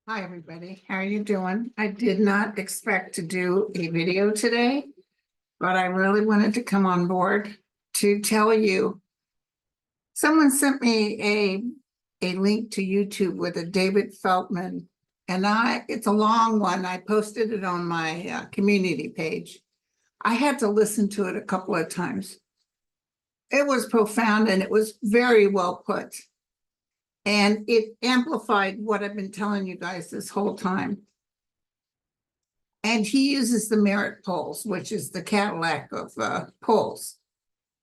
Hi, everybody. How are you doing? I did not expect to do a video today, but I really wanted to come on board to tell you. Someone sent me a link to YouTube with a David Feltman, and it's a long one. I posted it on my community page. I had to listen to it a couple of times. It was profound and it was very well put. And it amplified what I've been telling you guys this whole time. And he uses the merit polls, which is the Cadillac of polls.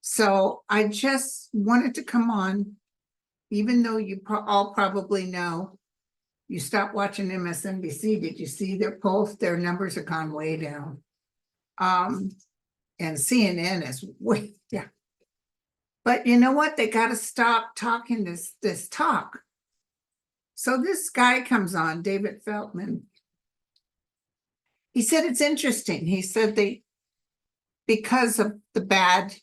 So I just wanted to come on, even though you all probably know, you stopped watching MSNBC. Did you see their polls? Their numbers have gone way down. And CNN is way down. But you know what? They got to stop talking this talk. So this guy comes on, David Feltman. He said it's interesting. He said because of the bad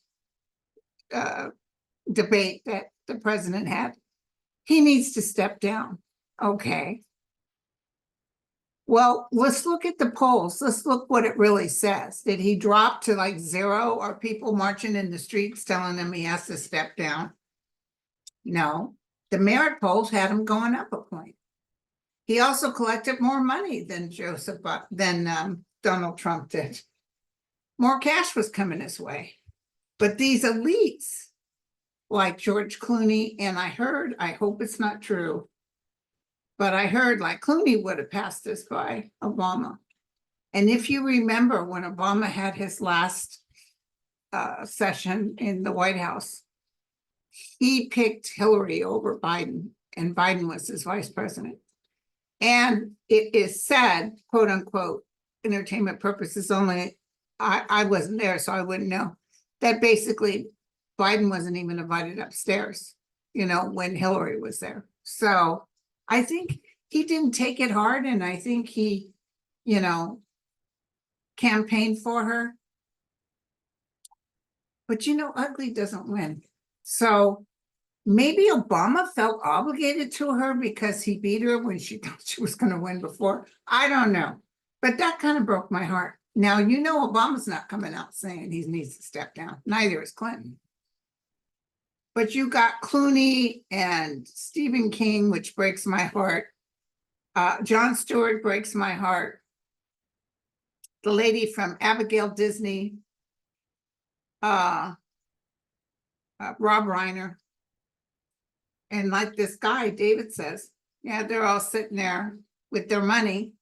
debate that the president had, he needs to step down. Okay. Well, let's look at the polls. Let's look what it really says. Did he drop to like zero? Are people marching in the streets telling him he has to step down? No. The merit polls had him going up a point. He also collected more money than Donald Trump did. More cash was coming his way. But these elites, like George Clooney, and I hope it's not true, but I heard like Clooney would have passed this by Obama. And if you remember when Obama had his last session in the White House, he picked Hillary over Biden, and Biden was his vice president. And it is said, quote unquote, entertainment purposes only, I wasn't there, so I wouldn't know, that basically Biden wasn't even invited upstairs, when Hillary was there. So I think he didn't take it hard, and I think he, campaigned for her. But ugly doesn't win. So maybe Obama felt obligated to her because he beat her when she thought she was going to win before. I don't know. But that kind of broke my heart. Now, Obama's not coming out saying he needs to step down. Neither is Clinton. But you got Clooney and Stephen King, which breaks my heart. Jon Stewart breaks my heart. The lady from Abigail Disney, Robb Reiner. And like this guy, David says, yeah, they're all sitting there with their money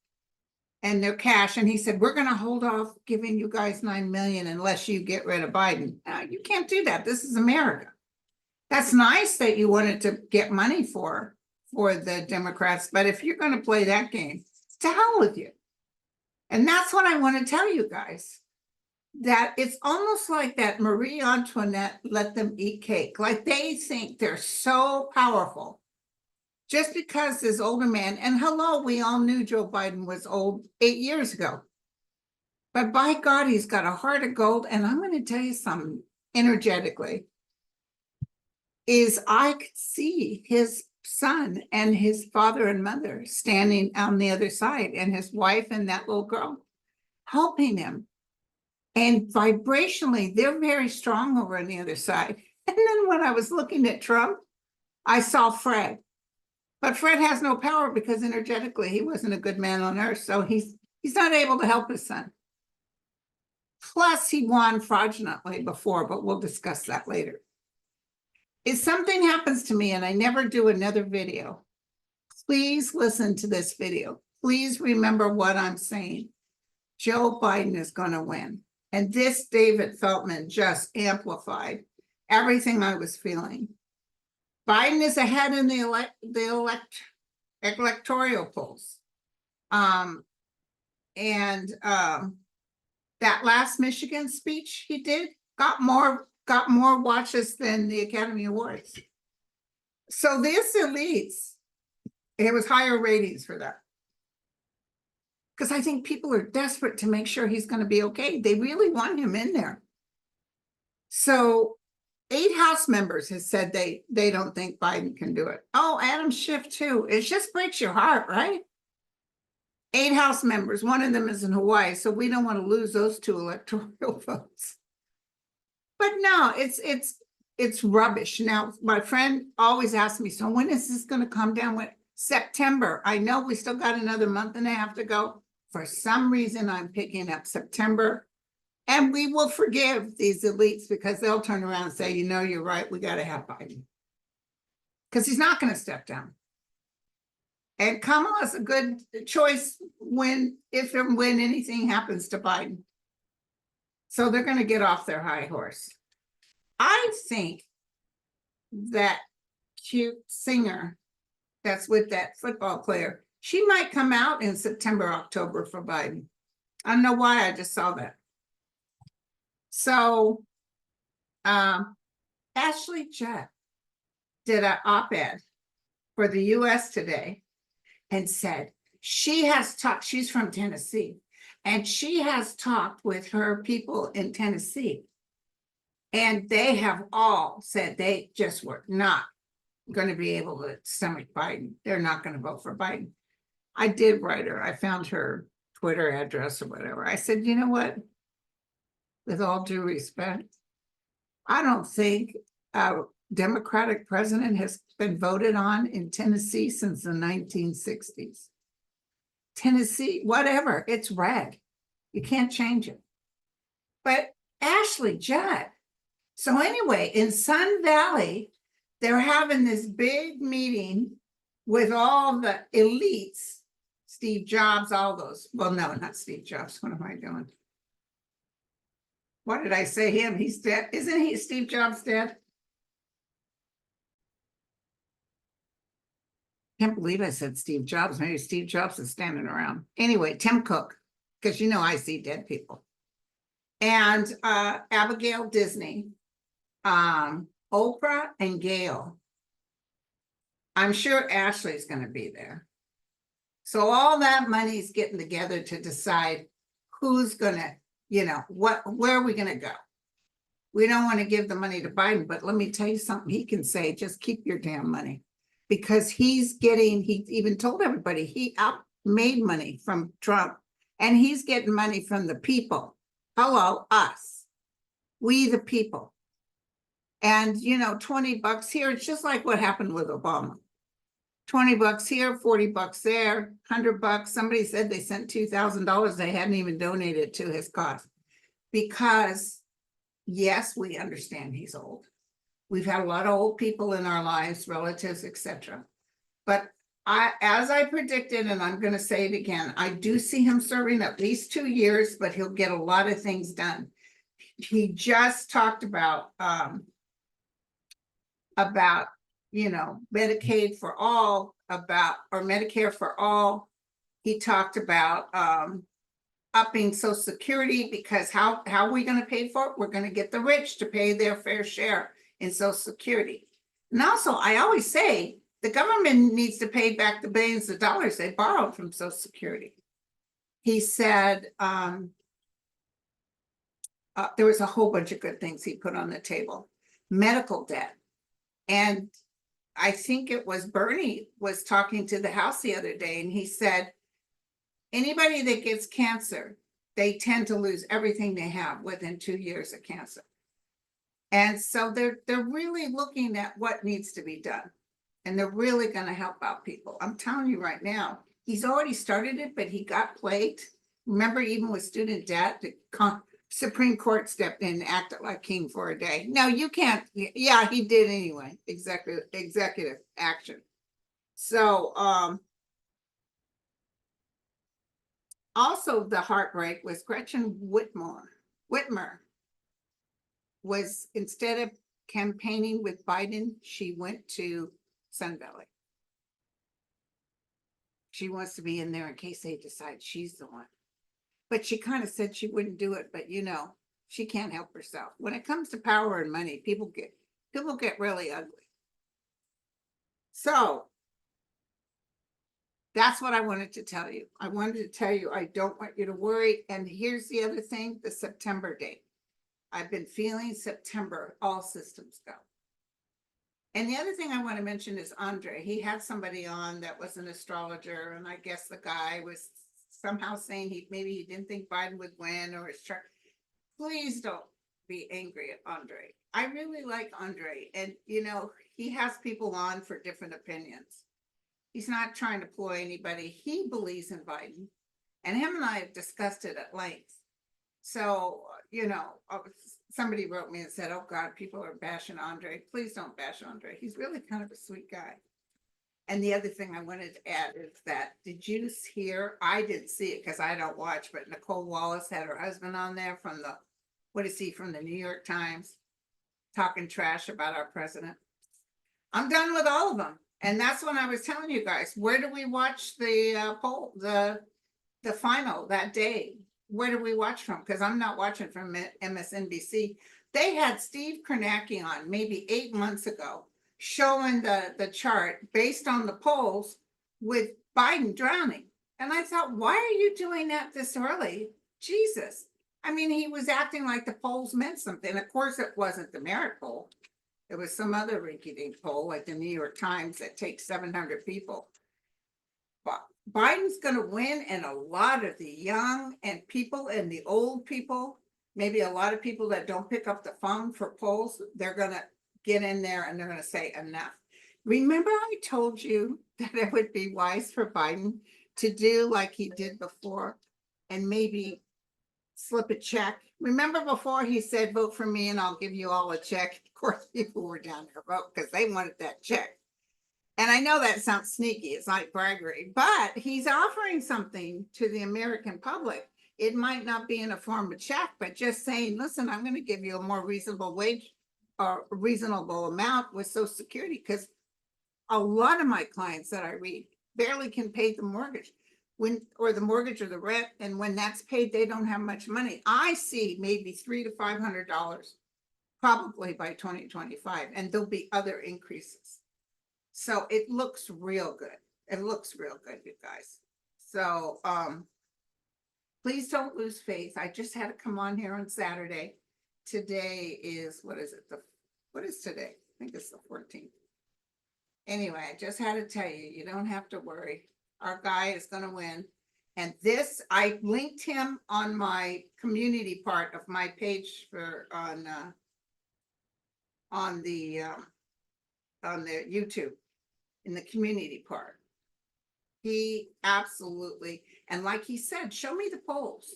and their cash. And he said, we're going to hold off giving you guys $9 million unless you get rid of Biden. You can't do that. This is America. That's nice that you wanted to get money for the Democrats. But if you're going to play that game, to hell with you. And that's what I want to tell you guys. That it's almost like that Marie Antoinette let them eat cake. Like they think they're so powerful. Just because this older man, and hello, we all knew Joe Biden was old 8 years ago. But by God, he's got a heart of gold. And I'm going to tell you something energetically, is I could see his son and his father and mother standing on the other side, and his wife and that little girl helping him. And vibrationally, they're very strong over on the other side. And then when I was looking at Trump, I saw Fred. But Fred has no power because energetically, he wasn't a good man on earth. So he's not able to help his son. Plus, he won fraudulently before, but we'll discuss that later. If something happens to me and I never do another video, please listen to this video. Please remember what I'm saying. Joe Biden is going to win. And this David Feltman just amplified everything I was feeling. Biden is ahead in the electoral polls. That last Michigan speech he did got more watches than the Academy Awards. So this elites, it was higher ratings for that. Because I think people are desperate to make sure he's going to be okay. They really want him in there. So 8 House members have said they don't think Biden can do it. Oh, Adam Schiff too. It just breaks your heart, right? 8 House members, one of them is in Hawaii, so we don't want to lose those 2 electoral votes. But no, it's rubbish. Now, my friend always asks me, so when is this going to come down? With September? I know we still got another month and a half to go. For some reason, I'm picking up September. And we will forgive these elites because they'll turn around and say, you know, you're right, we got to have Biden. Because he's not going to step down. And Kamala's a good choice if and when anything happens to Biden. So they're going to get off their high horse. I think that cute singer that's with that football player, she might come out in September, October for Biden. I don't know why, I just saw that. So Ashley Judd did an op-ed for the US Today and said she has talked, she's from Tennessee, and she has talked with her people in Tennessee. And they have all said they just were not going to be able to stomach Biden. They're not going to vote for Biden. I did write her. I found her Twitter address or whatever. I said, you know what? With all due respect, I don't think a Democratic president has been voted on in Tennessee since the 1960s. Tennessee, whatever, it's red. You can't change it. But Ashley Judd. So anyway, in Sun Valley, they're having this big meeting with all the elites, Steve Jobs, all those. Well, no, not Steve Jobs. What am I doing? What did I say him? He's dead. Isn't he Steve Jobs dead? Can't believe I said Steve Jobs. Maybe Steve Jobs is standing around. Anyway, Tim Cook, because you know I see dead people. And Abigail Disney, Oprah and Gale. I'm sure Ashley's going to be there. So all that money is getting together to decide who's going to, you know, where are we going to go? We don't want to give the money to Biden, but let me tell you something he can say, just keep your damn money. Because he even told everybody he made money from Trump and he's getting money from the people. Hello, us, we the people. And, you know, $20 here, it's just like what happened with Obama. $20 here, $40 there, $100. Somebody said they sent $2,000. They hadn't even donated to his cause. Because, yes, we understand he's old. We've had a lot of old people in our lives, relatives, etc. But as I predicted, and I'm going to say it again, I do see him serving at least 2 years, but he'll get a lot of things done. He just talked about you know, Medicaid for all, or Medicare for all. He talked about upping Social Security, because how are we going to pay for it? We're going to get the rich to pay their fair share in Social Security. And also, I always say the government needs to pay back the billions of dollars they borrowed from Social Security. He said there was a whole bunch of good things he put on the table. Medical debt. And I think it was Bernie was talking to the House the other day, and he said, anybody that gets cancer, they tend to lose everything they have within 2 years of cancer. And so they're really looking at what needs to be done. And they're really going to help out people. I'm telling you right now, he's already started it, but he got plagued. Remember, even with student debt, the Supreme Court stepped in and acted like king for a day. No, you can't. Yeah, he did anyway. Executive action. So also the heartbreak was Gretchen Whitmer was, instead of campaigning with Biden, she went to Sun Valley. She wants to be in there in case they decide she's the one. But she kind of said she wouldn't do it, but you know, she can't help herself. When it comes to power and money, people get really ugly. So that's what I wanted to tell you. I wanted to tell you, I don't want you to worry. And here's the other thing, the September date. I've been feeling September, all systems go. And the other thing I want to mention is Andre. He had somebody on that was an astrologer, and I guess the guy was somehow saying maybe he didn't think Biden would win or his chart. Please don't be angry at Andre. I really like Andre, and you know, he has people on for different opinions. He's not trying to ploy anybody. He believes in Biden, and him and I have discussed it at length. So, you know, somebody wrote me and said, oh God, people are bashing Andre. Please don't bash Andre. He's really kind of a sweet guy. And the other thing I wanted to add is that, did you hear, I didn't see it because I don't watch, but Nicole Wallace had her husband on there from the, what is he, from the New York Times, talking trash about our president. I'm done with all of them. And that's when I was telling you guys, where do we watch the poll, the final that day? Where do we watch from? Because I'm not watching from MSNBC. They had Steve Kornacki on maybe 8 months ago, showing the chart based on the polls with Biden drowning. And I thought, why are you doing that this early? Jesus. I mean, he was acting like the polls meant something. Of course, it wasn't the Merritt poll. It was some other rinky-dink poll, like the New York Times, that takes 700 people. But Biden's going to win, and a lot of the young and people and the old people, maybe a lot of people that don't pick up the phone for polls, they're going to get in there and they're going to say enough. Remember I told you that it would be wise for Biden to do like he did before and maybe slip a check. Remember before he said, vote for me and I'll give you all a check. Of course, people were down there vote because they wanted that check. And I know that sounds sneaky, it's like braggery, but he's offering something to the American public. It might not be in a form of check, but just saying, listen, I'm going to give you a more reasonable wage or reasonable amount with Social Security, because a lot of my clients that I read barely can pay the mortgage or the mortgage or the rent. And when that's paid, they don't have much money. I see maybe $300 to $500 probably by 2025, and there'll be other increases. So it looks real good. It looks real good, you guys. So please don't lose faith. I just had to come on here on Saturday. Today is, what is it? What is today? I think it's the 14th. Anyway, I just had to tell you, you don't have to worry. Our guy is going to win. And this, I linked him on my community part of my page for on the YouTube, in the community part. He absolutely, and like he said, show me the polls.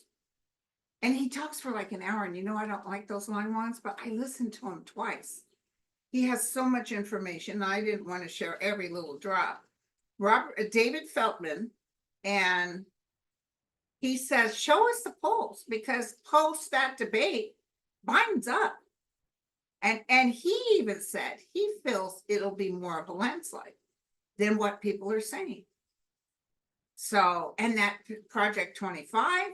And he talks for like an hour, and you know I don't like those long ones, but I listened to him twice. He has so much information. I didn't want to share every little drop. David Feltman, and he says, show us the polls, because post that debate, Biden's up. And he even said he feels it'll be more of a landslide than what people are saying. So, and that Project 25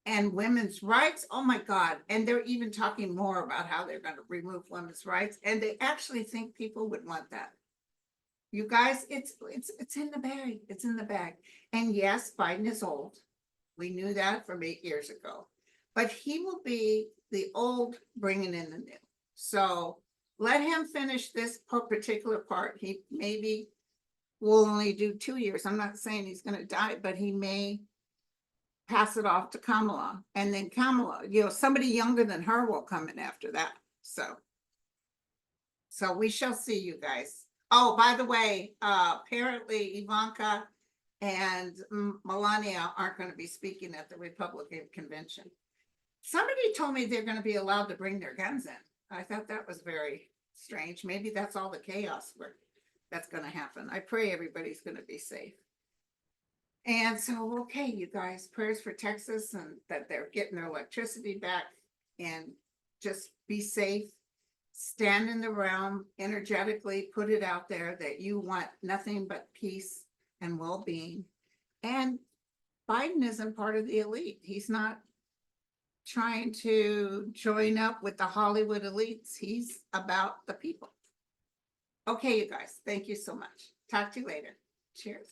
and women's rights, oh my God. And they're even talking more about how they're going to remove women's rights. And they actually think people would want that. You guys, it's in the bag. It's in the bag. And yes, Biden is old. We knew that from 8 years ago. But he will be the old bringing in the new. So let him finish this particular part. He maybe will only do 2 years. I'm not saying he's going to die, but he may pass it off to Kamala. And then Kamala, you know, somebody younger than her will come in after that. So we shall see, you guys. Oh, by the way, apparently Ivanka and Melania aren't going to be speaking at the Republican convention. Somebody told me they're going to be allowed to bring their guns in. I thought that was very strange. Maybe that's all the chaos that's going to happen. I pray everybody's going to be safe. And so, okay, you guys, prayers for Texas and that they're getting their electricity back, and just be safe. Stand in the realm energetically, put it out there that you want nothing but peace and well-being. And Biden isn't part of the elite. He's not trying to join up with the Hollywood elites. He's about the people. Okay, you guys, thank you so much. Talk to you later. Cheers.